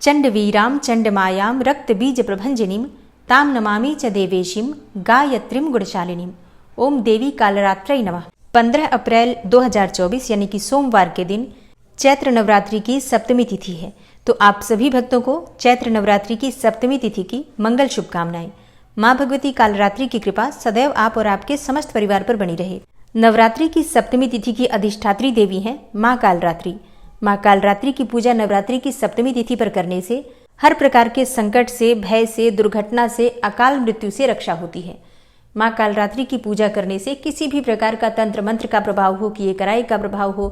चंडवीरां चंडमायां रक्तबीज प्रभंजनीं तां नमामि च देवेशीं गायत्रीं गुणशालिनीं। ओम देवी कालरात्रै नमः। 15 अप्रैल 2024 यानी कि सोमवार के दिन चैत्र नवरात्रि की सप्तमी तिथि है। तो आप सभी भक्तों को चैत्र नवरात्रि की सप्तमी तिथि की मंगल शुभकामनाएं। माँ भगवती कालरात्रि की कृपा सदैव आप और आपके समस्त परिवार पर बनी रहे। नवरात्रि की सप्तमी तिथि की अधिष्ठात्री देवी हैं माँ कालरात्रि। माँ कालरात्रि की पूजा नवरात्रि की सप्तमी तिथि पर करने से हर प्रकार के संकट से, भय से, दुर्घटना से, अकाल मृत्यु से रक्षा होती है। माँ कालरात्रि की पूजा करने से किसी भी प्रकार का तंत्र मंत्र का प्रभाव हो, किए कराए का प्रभाव हो,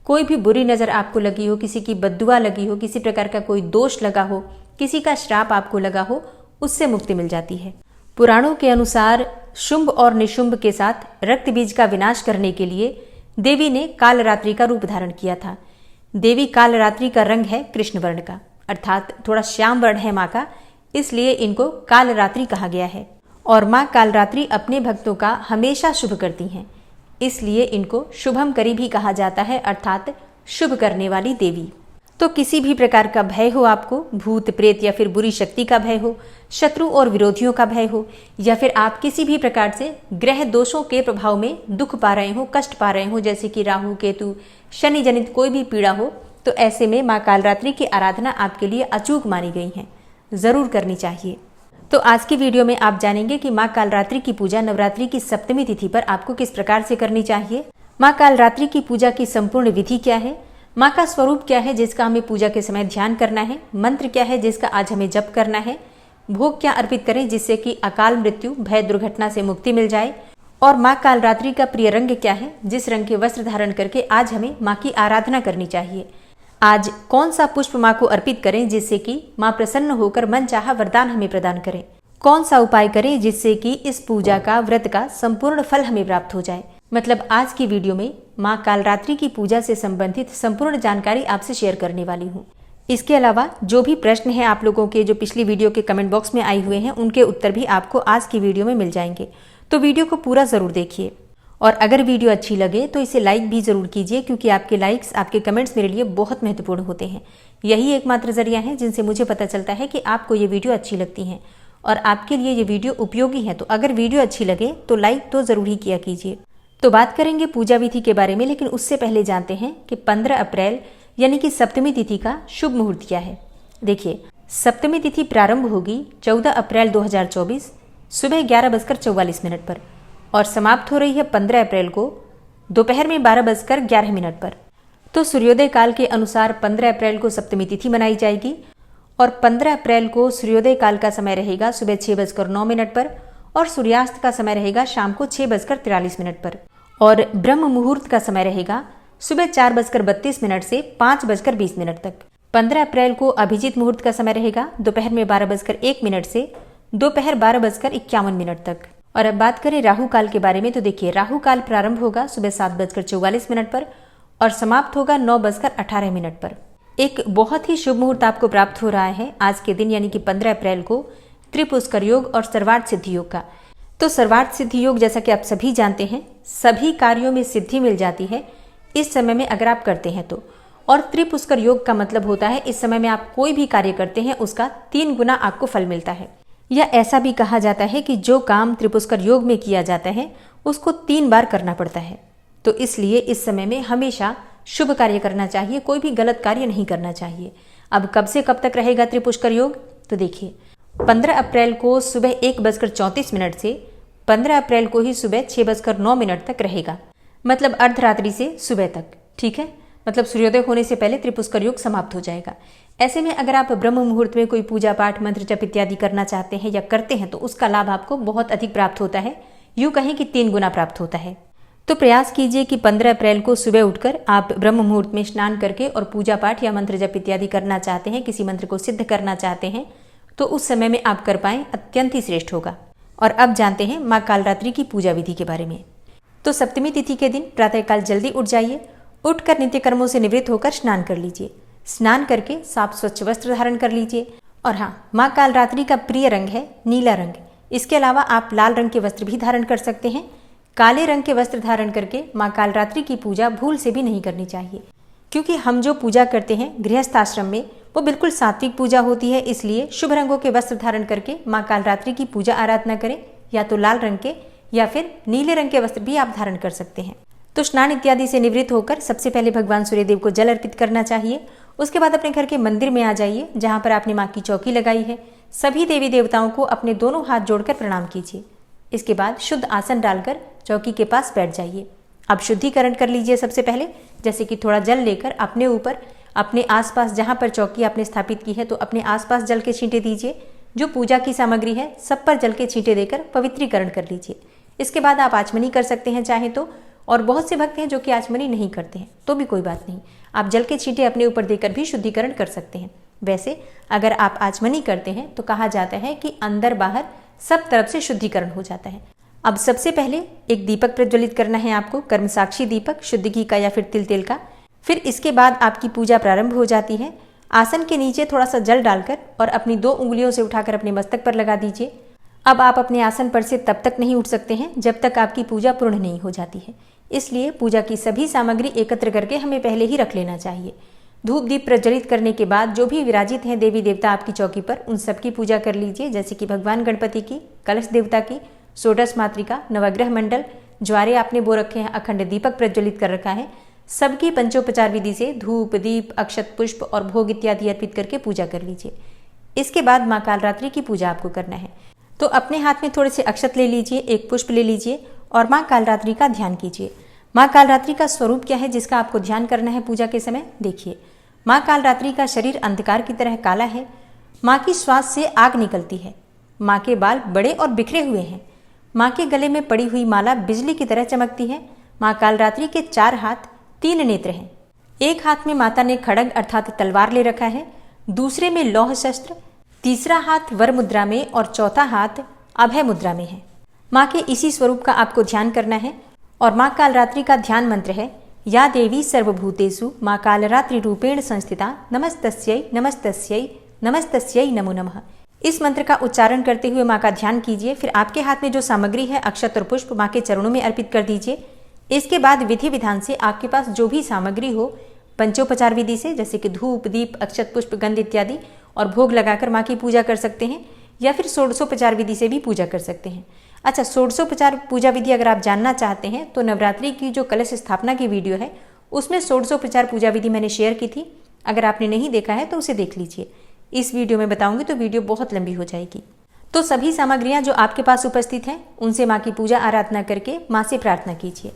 कोई भी बुरी नजर आपको लगी हो, किसी की बद्दुआ लगी हो, किसी प्रकार का कोई दोष लगा हो, किसी का श्राप आपको लगा हो, उससे मुक्ति मिल जाती है। पुराणों के अनुसार शुंभ और निशुंभ के साथ रक्त बीज का विनाश करने के लिए देवी ने कालरात्रि का रूप धारण किया था। देवी कालरात्रि का रंग है कृष्ण वर्ण का, अर्थात थोड़ा श्याम वर्ण है माँ का, इसलिए इनको कालरात्रि कहा गया है। और माँ कालरात्रि अपने भक्तों का हमेशा शुभ करती हैं, इसलिए इनको शुभम करी भी कहा जाता है, अर्थात शुभ करने वाली देवी। तो किसी भी प्रकार का भय हो, आपको भूत प्रेत या फिर बुरी शक्ति का भय हो, शत्रु और विरोधियों का भय हो, या फिर आप किसी भी प्रकार से ग्रह दोषों के प्रभाव में दुख पा रहे हो, कष्ट पा रहे हो, जैसे कि राहु केतु शनि जनित कोई भी पीड़ा हो, तो ऐसे में माँ कालरात्रि की आराधना आपके लिए अचूक मानी गई है, जरूर करनी चाहिए। तो आज की वीडियो में आप जानेंगे कि माँ कालरात्रि की पूजा नवरात्रि की सप्तमी तिथि पर आपको किस प्रकार से करनी चाहिए, माँ कालरात्रि की पूजा की संपूर्ण विधि क्या है, माँ का स्वरूप क्या है जिसका हमें पूजा के समय ध्यान करना है, मंत्र क्या है जिसका आज हमें जप करना है, भोग क्या अर्पित करें जिससे कि अकाल मृत्यु भय दुर्घटना से मुक्ति मिल जाए, और माँ कालरात्रि का प्रिय रंग क्या है, जिस रंग के वस्त्र धारण करके आज हमें माँ की आराधना करनी चाहिए। आज कौन सा पुष्प माँ को अर्पित करें जिससे कि माँ प्रसन्न होकर मन चाहा वरदान हमें प्रदान करें, कौन सा उपाय करें जिससे कि इस पूजा का व्रत का संपूर्ण फल हमें प्राप्त हो जाए। मतलब आज की वीडियो में माँ कालरात्रि की पूजा से संबंधित संपूर्ण जानकारी आपसे शेयर करने वाली हूँ। इसके अलावा जो भी प्रश्न है आप लोगों के, जो पिछली वीडियो के कमेंट बॉक्स में आए हुए हैं, उनके उत्तर भी आपको आज की वीडियो में मिल जाएंगे। तो वीडियो को पूरा जरूर देखिए, और अगर वीडियो अच्छी लगे तो इसे लाइक भी जरूर कीजिए, क्योंकि आपके लाइक्स, आपके कमेंट्स मेरे लिए बहुत महत्वपूर्ण होते हैं। यही एकमात्र जरिया है जिनसे मुझे पता चलता है कि आपको ये वीडियो अच्छी लगती है और आपके लिए ये वीडियो उपयोगी है। तो अगर वीडियो अच्छी लगे तो लाइक तो जरूर ही किया कीजिए। तो बात करेंगे पूजा विधि के बारे में, लेकिन उससे पहले जानते हैं कि 15 अप्रैल यानी कि सप्तमी तिथि का शुभ मुहूर्त क्या है। देखिए, सप्तमी तिथि प्रारंभ होगी 14 अप्रैल 2024 सुबह 11:44 पर और समाप्त हो रही है 15 अप्रैल को दोपहर में 12:11 पर। तो सूर्योदय काल के अनुसार 15 अप्रैल को सप्तमी तिथि मनाई जाएगी और 15 अप्रैल को सूर्योदय काल का समय रहेगा सुबह 6:09 पर और सूर्यास्त का समय रहेगा शाम को 6:43 पर और ब्रह्म मुहूर्त का समय रहेगा सुबह 4:32 से 5:20 तक। 15 अप्रैल को अभिजीत मुहूर्त का समय रहेगा दोपहर में 12:01 से दोपहर 12:51 तक। और अब बात करें राहु काल के बारे में, तो देखिए, राहु काल प्रारंभ होगा सुबह 7:44 पर और समाप्त होगा 9:18 पर। एक बहुत ही शुभ मुहूर्त आपको प्राप्त हो रहा है आज के दिन, यानी कि 15 अप्रैल को त्रिपुष्कर योग और सर्वार्थ सिद्धि योग का। तो सर्वार्थ सिद्धि योग, जैसा कि आप सभी जानते हैं, सभी कार्यों में सिद्धि मिल जाती है इस समय में अगर आप करते हैं तो। और त्रिपुष्कर योग का मतलब होता है इस समय में आप कोई भी कार्य करते हैं उसका 3 गुना आपको फल मिलता है। या ऐसा भी कहा जाता है कि जो काम त्रिपुष्कर योग में किया जाता है उसको 3 बार करना पड़ता है। तो इसलिए इस समय में हमेशा शुभ कार्य करना चाहिए, कोई भी गलत कार्य नहीं करना चाहिए। अब कब से कब तक रहेगा त्रिपुष्कर योग, तो देखिए, 15 अप्रैल को सुबह 1:34 से 15 अप्रैल को ही सुबह 6:09 तक रहेगा, मतलब अर्धरात्रि से सुबह तक। ठीक है, मतलब सूर्योदय होने से पहले त्रिपुष्कर योग समाप्त हो जाएगा। ऐसे में अगर आप ब्रह्म मुहूर्त में कोई पूजा पाठ, मंत्र जप इत्यादि करना चाहते हैं या करते हैं तो उसका लाभ आपको बहुत अधिक प्राप्त होता है, यूं कहें कि 3 गुना प्राप्त होता है। तो प्रयास कीजिए कि 15 अप्रैल को सुबह उठकर आप ब्रह्म मुहूर्त में स्नान करके और पूजा पाठ या मंत्र जप इत्यादि करना चाहते हैं, किसी मंत्र को सिद्ध करना चाहते हैं, तो उस समय में आप कर पाएं, अत्यंत ही श्रेष्ठ होगा। और अब जानते हैं माँ कालरात्रि की पूजा विधि के बारे में। तो सप्तमी तिथि के दिन प्रातःकाल जल्दी उठ जाइए, उठकर नित्य कर्मों से निवृत्त होकर स्नान कर लीजिए। स्नान करके साफ स्वच्छ वस्त्र धारण कर लीजिए। और हाँ, माँ कालरात्रि का प्रिय रंग है नीला रंग। इसके अलावा आप लाल रंग के वस्त्र भी धारण कर सकते हैं। काले रंग के वस्त्र धारण करके माँ कालरात्रि की पूजा भूल से भी नहीं करनी चाहिए, क्योंकि हम जो पूजा करते हैं गृहस्थ आश्रम में वो बिल्कुल सात्विक पूजा होती है, इसलिए शुभ रंगों के वस्त्र धारण करके माँ कालरात्रि की पूजा आराधना करें। या तो लाल रंग के या फिर नीले रंग के वस्त्र भी आप धारण कर सकते हैं। तो स्नान इत्यादि से निवृत्त होकर सबसे पहले भगवान सूर्यदेव को जल अर्पित करना चाहिए। उसके बाद अपने घर के मंदिर में आ जाइए जहाँ पर आपने माँ की चौकी लगाई है। सभी देवी देवताओं को अपने दोनों हाथ जोड़कर प्रणाम कीजिए। इसके बाद शुद्ध आसन डालकर चौकी के पास बैठ जाइए। अब शुद्धिकरण कर लीजिए। सबसे पहले जैसे कि थोड़ा जल लेकर अपने ऊपर, अपने आसपास जहाँ पर चौकी आपने स्थापित की है तो अपने आसपास जल के छींटे दीजिए। जो पूजा की सामग्री है सब पर जल के छींटे देकर पवित्रीकरण कर लीजिए। इसके बाद आप आचमनी कर सकते हैं चाहे तो, और बहुत से भक्त हैं जो कि आचमनी नहीं करते हैं, तो भी कोई बात नहीं, आप जल के छींटे अपने ऊपर देकर भी शुद्धिकरण कर सकते हैं। वैसे अगर आप आचमनी करते हैं तो कहा जाता है कि अंदर बाहर सब तरफ से शुद्धिकरण हो जाता है। अब सबसे पहले एक दीपक प्रज्वलित करना है आपको, कर्म साक्षी दीपक, शुद्ध घी का या फिर तिल तेल का। फिर इसके बाद आपकी पूजा प्रारंभ हो जाती है। आसन के नीचे थोड़ा सा जल डालकर और अपनी 2 उंगलियों से उठाकर अपने मस्तक पर लगा दीजिए। अब आप अपने आसन पर से तब तक नहीं उठ सकते हैं जब तक आपकी पूजा पूर्ण नहीं हो जाती है, इसलिए पूजा की सभी सामग्री एकत्र करके हमें पहले ही रख लेना चाहिए। धूप दीप प्रज्वलित करने के बाद जो भी विराजित हैं देवी देवता आपकी चौकी पर, उन सबकी पूजा कर लीजिए, जैसे कि भगवान गणपति की, कलश देवता की, षोडश मातृका, नवग्रह मंडल, ज्वारे आपने बो रखे हैं, अखंड दीपक प्रज्वलित कर रखा है। सबकी पंचोपचार विधि से धूप दीप अक्षत पुष्प और भोग इत्यादि अर्पित करके पूजा कर लीजिए। इसके बाद माँ कालरात्रि की पूजा आपको करना है। तो अपने हाथ में थोड़े से अक्षत ले लीजिए, एक पुष्प ले लीजिए और माँ कालरात्रि का ध्यान कीजिए। माँ कालरात्रि का स्वरूप क्या है जिसका आपको ध्यान करना है पूजा के समय? देखिए, माँ कालरात्रि का शरीर अंधकार की तरह काला है। माँ की श्वास से आग निकलती है। माँ के बाल बड़े और बिखरे हुए हैं। माँ के गले में पड़ी हुई माला बिजली की तरह चमकती है। माँ कालरात्रि के 4 हाथ 3 नेत्र हैं। एक हाथ में माता ने खड्ग अर्थात तलवार ले रखा है, दूसरे में लौह शस्त्र, तीसरा हाथ वर मुद्रा में और चौथा हाथ अभय मुद्रा में है। माँ के इसी स्वरूप का आपको ध्यान करना है और माँ कालरात्रि का ध्यान मंत्र है या देवी सर्वभूतेषु माँ कालरात्रि रूपेण संस्थिता नमस्तस्यै नमस्तस्यै नमस्तस्यै नमो नमः। इस मंत्र का उच्चारण करते हुए माँ का ध्यान कीजिए। फिर आपके हाथ में जो सामग्री है अक्षत और पुष्प माँ के चरणों में अर्पित कर दीजिए। इसके बाद विधि विधान से आपके पास जो भी सामग्री हो पंचोपचार विधि से, जैसे कि धूप दीप अक्षत पुष्प गंध इत्यादि, और भोग लगाकर माँ की पूजा कर सकते हैं या फिर षोडशोपचार विधि से भी पूजा कर सकते हैं। अच्छा, षोडशोपचार पूजा विधि अगर आप जानना चाहते हैं तो नवरात्रि की जो कलश स्थापना की वीडियो है उसमें षोडशोपचार पूजा विधि मैंने शेयर की थी। अगर आपने नहीं देखा है तो उसे देख लीजिए। इस वीडियो में बताऊंगी तो वीडियो बहुत लंबी हो जाएगी। तो सभी सामग्रियां जो आपके पास उपस्थित हैं उनसे माँ की पूजा आराधना करके माँ से प्रार्थना कीजिए।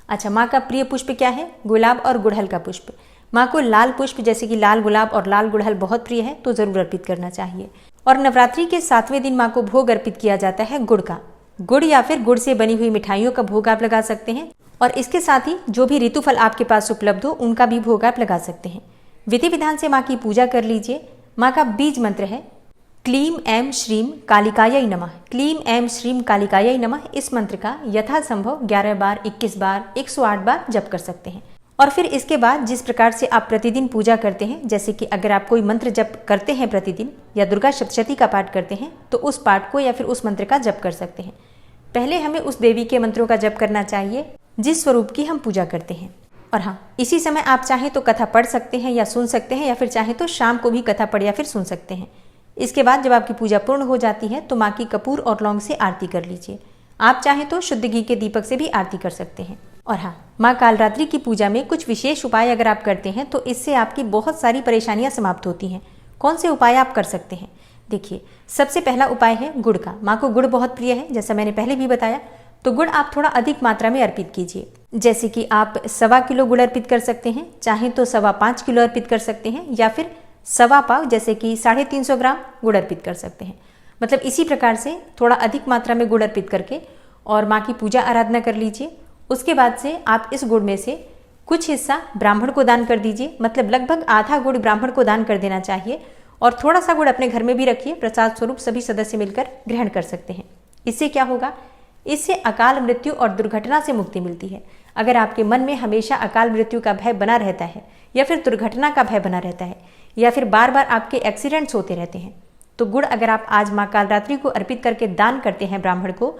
अच्छा, माँ का प्रिय पुष्प क्या है? गुलाब और गुड़हल का पुष्प। माँ को लाल पुष्प जैसे कि लाल गुलाब और लाल गुड़हल बहुत प्रिय है, तो जरूर अर्पित करना चाहिए। और नवरात्रि के 7वें दिन माँ को भोग अर्पित किया जाता है गुड़ का। गुड़ या फिर गुड़ से बनी हुई मिठाइयों का भोग आप लगा सकते हैं और इसके साथ ही जो भी ऋतुफल आपके पास उपलब्ध हो उनका भी भोग आप लगा सकते हैं। विधि विधान से माँ की पूजा कर लीजिए। माँ का बीज मंत्र है क्लीम ऐं श्रीम कालिकायै नमः। क्लीम ऐं श्रीम कालिकायै नमः। इस मंत्र का यथासंभव 11 बार, 21 बार, 108 बार जप कर सकते हैं। और फिर इसके बाद जिस प्रकार से आप प्रतिदिन पूजा करते हैं, जैसे कि अगर आप कोई मंत्र जप करते हैं प्रतिदिन या दुर्गा सप्तशती का पाठ करते हैं तो उस पाठ को या फिर उस मंत्र का जप कर सकते हैं। पहले हमें उस देवी के मंत्रों का जप करना चाहिए जिस स्वरूप की हम पूजा करते हैं। और हाँ, इसी समय आप चाहें तो कथा पढ़ सकते हैं या सुन सकते हैं, या फिर चाहें तो शाम को भी कथा पढ़ या फिर सुन सकते हैं। इसके बाद जब आपकी पूजा पूर्ण हो जाती है तो माँ की कपूर और लौंग से आरती कर लीजिए। आप चाहें तो शुद्ध घी के दीपक से भी आरती कर सकते हैं। और हाँ, माँ कालरात्रि की पूजा में कुछ विशेष उपाय अगर आप करते हैं तो इससे आपकी बहुत सारी परेशानियां समाप्त होती हैं। कौन से उपाय आप कर सकते हैं? देखिए, सबसे पहला उपाय है गुड़ का। माँ को गुड़ बहुत प्रिय है, जैसा मैंने पहले भी बताया। तो गुड़ आप थोड़ा अधिक मात्रा में अर्पित कीजिए, जैसे कि आप 1.25 किलो गुड़ अर्पित कर सकते हैं, चाहे तो 5.25 किलो अर्पित कर सकते हैं, या फिर 1.25 पाव जैसे कि 350 ग्राम गुड़ अर्पित कर सकते हैं। मतलब इसी प्रकार से थोड़ा अधिक मात्रा में गुड़ अर्पित करके और माँ की पूजा आराधना कर लीजिए। उसके बाद से आप इस गुड़ में से कुछ हिस्सा ब्राह्मण को दान कर दीजिए। मतलब लगभग आधा गुड़ ब्राह्मण को दान कर देना चाहिए और थोड़ा सा गुड़ अपने घर में भी रखिए, प्रसाद स्वरूप सभी सदस्य मिलकर ग्रहण कर सकते हैं। इससे क्या होगा? इससे अकाल मृत्यु और दुर्घटना से मुक्ति मिलती है। अगर आपके मन में हमेशा अकाल मृत्यु का भय बना रहता है या फिर दुर्घटना का भय बना रहता है या फिर बार बार आपके एक्सीडेंट्स होते रहते हैं, तो गुड़ अगर आप आज माँ कालरात्रि को अर्पित करके दान करते हैं ब्राह्मण को,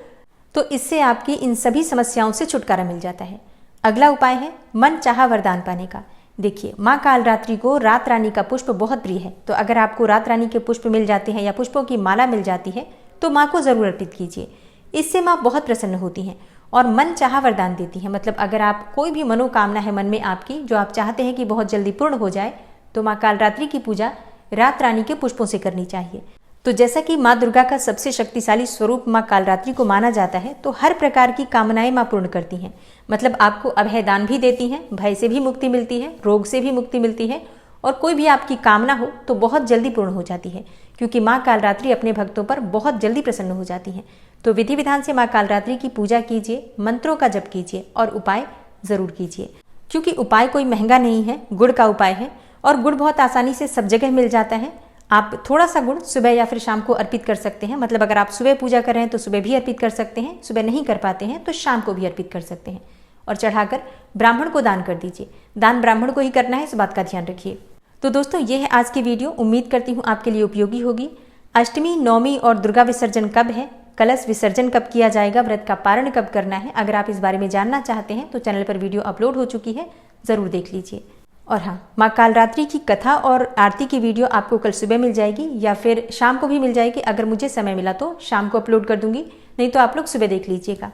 तो इससे आपकी इन सभी समस्याओं से छुटकारा मिल जाता है। अगला उपाय है मन चाहा वरदान पाने का। देखिए, माँ कालरात्रि को रात रानी का पुष्प बहुत प्रिय है, तो अगर आपको रात रानी के पुष्प मिल जाते हैं या पुष्पों की माला मिल जाती है तो माँ को जरूर अर्पित कीजिए। इससे माँ बहुत प्रसन्न होती हैं और मन चाहा वरदान देती है। मतलब अगर आप कोई भी मनोकामना है मन में आपकी जो आप चाहते हैं कि बहुत जल्दी पूर्ण हो जाए, तो माँ कालरात्रि की पूजा रात रानी के पुष्पों से करनी चाहिए। तो जैसा कि माँ दुर्गा का सबसे शक्तिशाली स्वरूप माँ कालरात्रि को माना जाता है, तो हर प्रकार की कामनाएं माँ पूर्ण करती हैं। मतलब आपको अभय दान भी देती हैं, भय से भी मुक्ति मिलती है, रोग से भी मुक्ति मिलती है, और कोई भी आपकी कामना हो तो बहुत जल्दी पूर्ण हो जाती है, क्योंकि माँ कालरात्रि अपने भक्तों पर बहुत जल्दी प्रसन्न हो जाती हैं। तो विधि विधान से माँ कालरात्रि की पूजा कीजिए, मंत्रों का जप कीजिए और उपाय जरूर कीजिए। क्योंकि उपाय कोई महंगा नहीं है, गुड़ का उपाय है और गुड़ बहुत आसानी से सब जगह मिल जाता है। आप थोड़ा सा गुड़ सुबह या फिर शाम को अर्पित कर सकते हैं। मतलब अगर आप सुबह पूजा कर रहे हैं तो सुबह भी अर्पित कर सकते हैं, सुबह नहीं कर पाते हैं तो शाम को भी अर्पित कर सकते हैं, और चढ़ाकर ब्राह्मण को दान कर दीजिए। दान ब्राह्मण को ही करना है, इस बात का ध्यान रखिए। तो दोस्तों, ये है आज की वीडियो। उम्मीद करती हूँ आपके लिए उपयोगी होगी। अष्टमी, नवमी और दुर्गा विसर्जन कब है, कलश विसर्जन कब किया जाएगा, व्रत का पारण कब करना है, अगर आप इस बारे में जानना चाहते हैं तो चैनल पर वीडियो अपलोड हो चुकी है, ज़रूर देख लीजिए। और हाँ, माँ कालरात्रि की कथा और आरती की वीडियो आपको कल सुबह मिल जाएगी या फिर शाम को भी मिल जाएगी। अगर मुझे समय मिला तो शाम को अपलोड कर दूंगी, नहीं तो आप लोग सुबह देख लीजिएगा।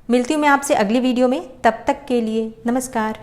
मिलती हूँ मैं आपसे अगली वीडियो में, तब तक के लिए नमस्कार।